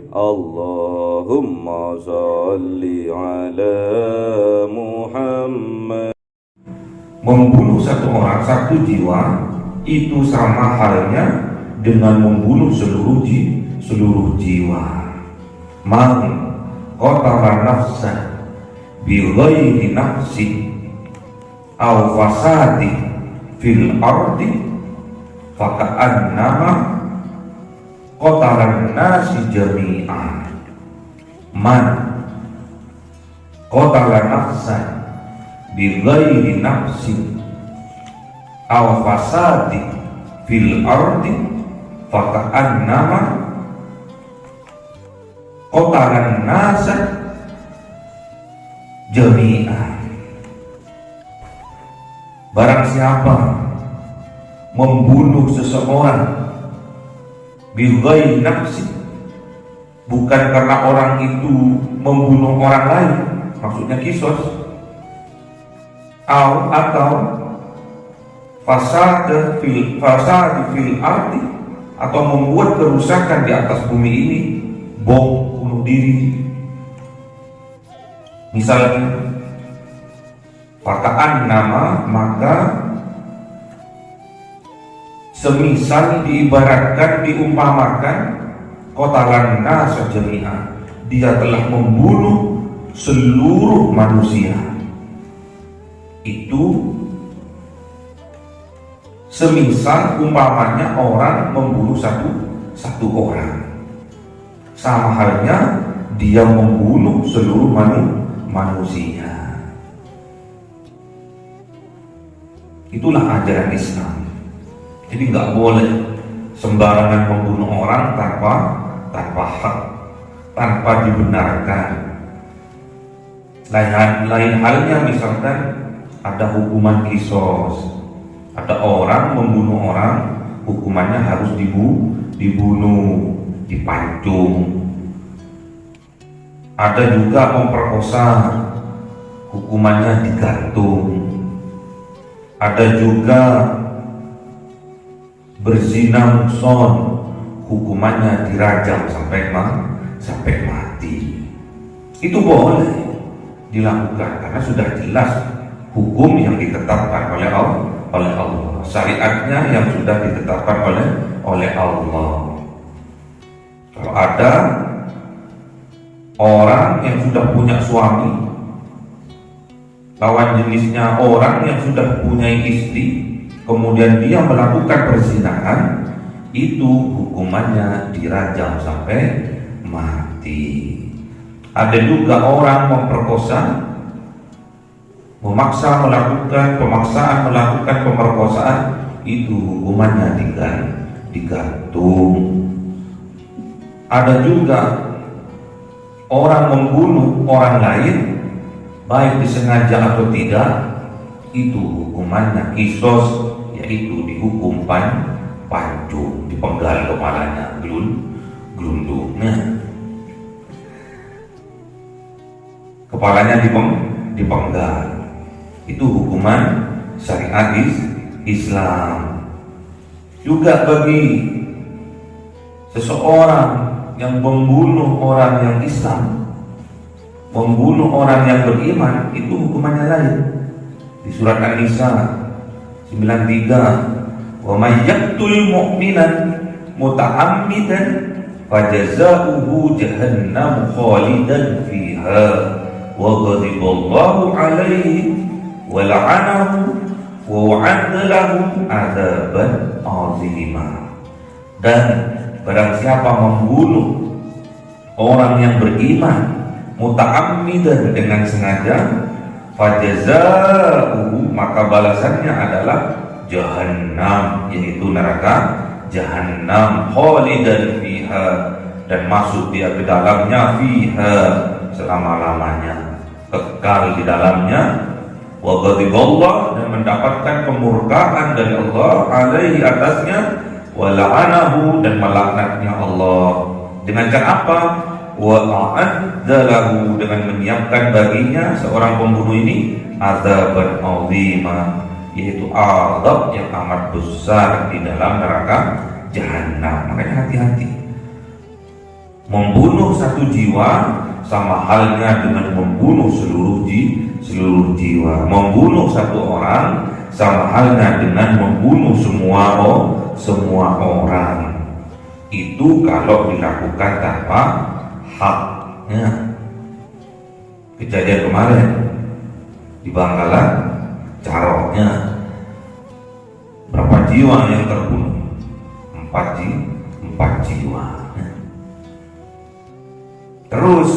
Allahumma sholli ala Muhammad. Membunuh satu orang, satu jiwa, itu sama halnya dengan membunuh seluruh jiwa. Man qatala nafsan bi ghairi nafsin aw fasadi fil ardi faka'annama qatalan nasi jami'an. Man qatala nafsan bi ghairi nafsin aw fasadi fil ardi faka'annama qatalan nasa jami'an. Barang siapa membunuh seseorang bighairi nafsi, bukan karena orang itu membunuh orang lain, maksudnya kisos, atau fasad fil ardi, atau membuat kerusakan di atas bumi ini, bom bunuh diri misalnya, fakaan nama, maka semisal diibaratkan, diumpamakan qatalan nasa jami'an, dia telah membunuh seluruh manusia. Itu semisal umpamanya orang membunuh satu orang, sama halnya dia membunuh seluruh manusia. Itulah ajaran Islam. Jadi nggak boleh sembarangan membunuh orang tanpa hak, tanpa dibenarkan. Lain halnya misalkan ada hukuman kisos, ada orang membunuh orang, hukumannya harus dibunuh, dipancung. Ada juga memperkosa, hukumannya digantung. Ada juga berzina muhson, hukumannya dirajam sampai mati. Itu boleh dilakukan karena sudah jelas hukum yang ditetapkan oleh Allah, syariatnya yang sudah ditetapkan oleh Allah. Kalau ada orang yang sudah punya suami, lawan jenisnya orang yang sudah punya istri, kemudian dia melakukan perzinahan, itu hukumannya dirajam sampai mati. Ada juga orang memperkosa, pemaksaan melakukan pemerkosaan, itu hukumannya digantung. Ada juga orang membunuh orang lain, baik disengaja atau tidak, itu hukumannya kisos, yaitu dihukum pancung, dipenggal kepalanya, gelundungnya, kepalanya dipenggal. Itu hukuman syariat Islam. Juga bagi seseorang yang membunuh orang yang Islam, membunuh orang yang beriman, itu hukumannya lain. Di surat An-Nisa 93, wa may yaqtul mu'minan muta'ammidan fajazauhu jahannam khalidan fiha wa ghadiballahu alaihi wa la'anahu wa wa'ada lahu adzaban 'azima. Dan barang siapa membunuh orang yang beriman muta'ammidan, dengan sengaja, fajazauhu, maka balasannya adalah jahannam, yaitu neraka jahannam, khalidan fiha, dan masuk dia ke dalamnya, fiha, selama-lamanya, kekal di dalamnya, wa ghadiballah, dan mendapatkan kemurkaan dari Allah, alaihi, atasnya, wa la'anahu, dan melaknatnya Allah. Dengan cara apa? Wa a'adda lahu, dengan menyiapkan baginya, seorang pembunuh ini, azaban azima, yaitu azab yang amat besar di dalam neraka jahanam. Makanya hati-hati Membunuh satu jiwa sama halnya dengan membunuh seluruh jiwa. Membunuh satu orang sama halnya dengan membunuh semua orang. Itu kalau dilakukan tanpa haknya. Kejadian kemarin di Bangkalan, Caroknya, berapa jiwa yang terbunuh? 4 jiwa. Terus,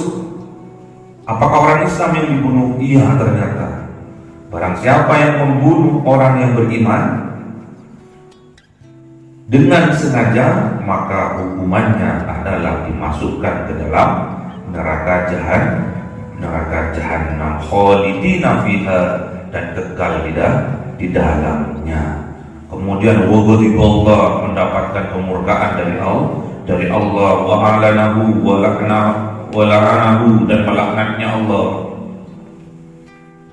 apakah orang Islam yang dibunuh? Iya, ternyata. Barang siapa yang membunuh orang yang beriman dengan sengaja, maka hukumannya adalah dimasukkan ke dalam neraka jahanam khalidina fiha, dan kekal di dalamnya. Kemudian Allah mendapatkan kemurkaan dari Allah wa alanahu wa la'anahu, dan melaknatnya Allah.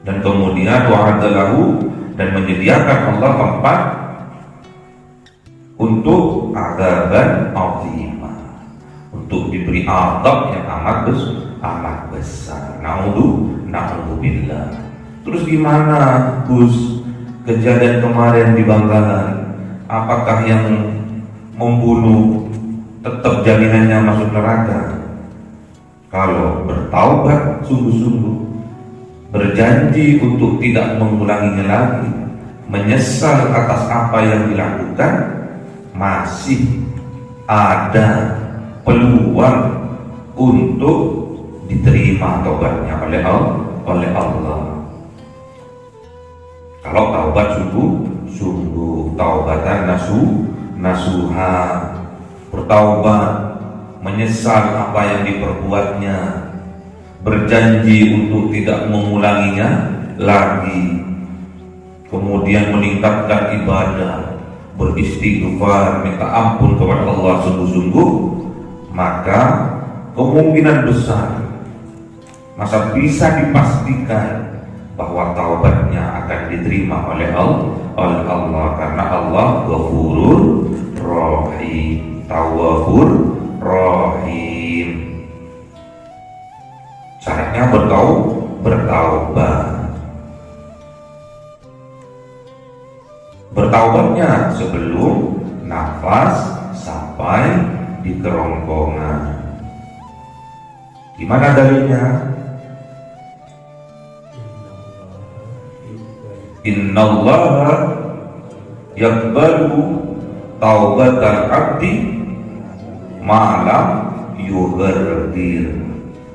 Dan kemudian wa'adalahu, dan menyediakan Allah tempat untuk azaban azimah, untuk diberi azab yang amat besar. Na'udzubillah. Terus gimana, Gus? Kejadian kemarin di Bangkalan, apakah yang membunuh tetap jaminannya masuk neraka? Kalau bertaubat sungguh-sungguh, berjanji untuk tidak mengulanginya lagi, menyesal atas apa yang dilakukan, masih ada peluang untuk diterima taubatnya oleh Allah. Kalau taubat sungguh, taubatan nasuha, bertaubat, menyesal apa yang diperbuatnya, berjanji untuk tidak mengulanginya lagi, kemudian meningkatkan ibadah, beristighfar, minta ampun kepada Allah sungguh-sungguh, maka kemungkinan besar, masa bisa dipastikan bahwa taubatnya akan diterima oleh Allah, karena Allah Ghafurur Rahim, Tawwabur Rahim. Syaratnya bertaubat. Bertaubatnya sebelum nafas sampai di kerongkongan. Gimana dalilnya? Innallaha yaqbalu taubatal abdi ma'lam yughargir.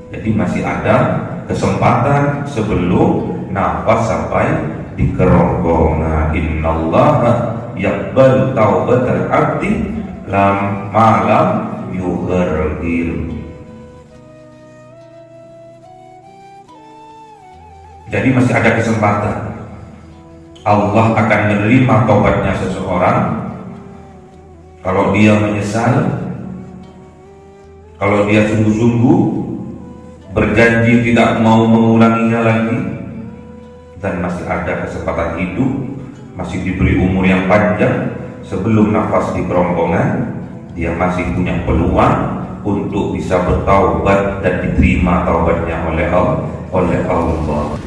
Jadi masih ada kesempatan sebelum nafas sampai di kerongkongan. Innallaha yaqbalu taubatal abdi ma'lam yughargir. Jadi masih ada kesempatan. Allah akan menerima taubatnya seseorang kalau dia menyesal, kalau dia sungguh-sungguh berjanji tidak mau mengulanginya lagi, dan masih ada kesempatan hidup, masih diberi umur yang panjang sebelum nafas di kerongkongan, dia masih punya peluang untuk bisa bertaubat dan diterima taubatnya oleh Allah.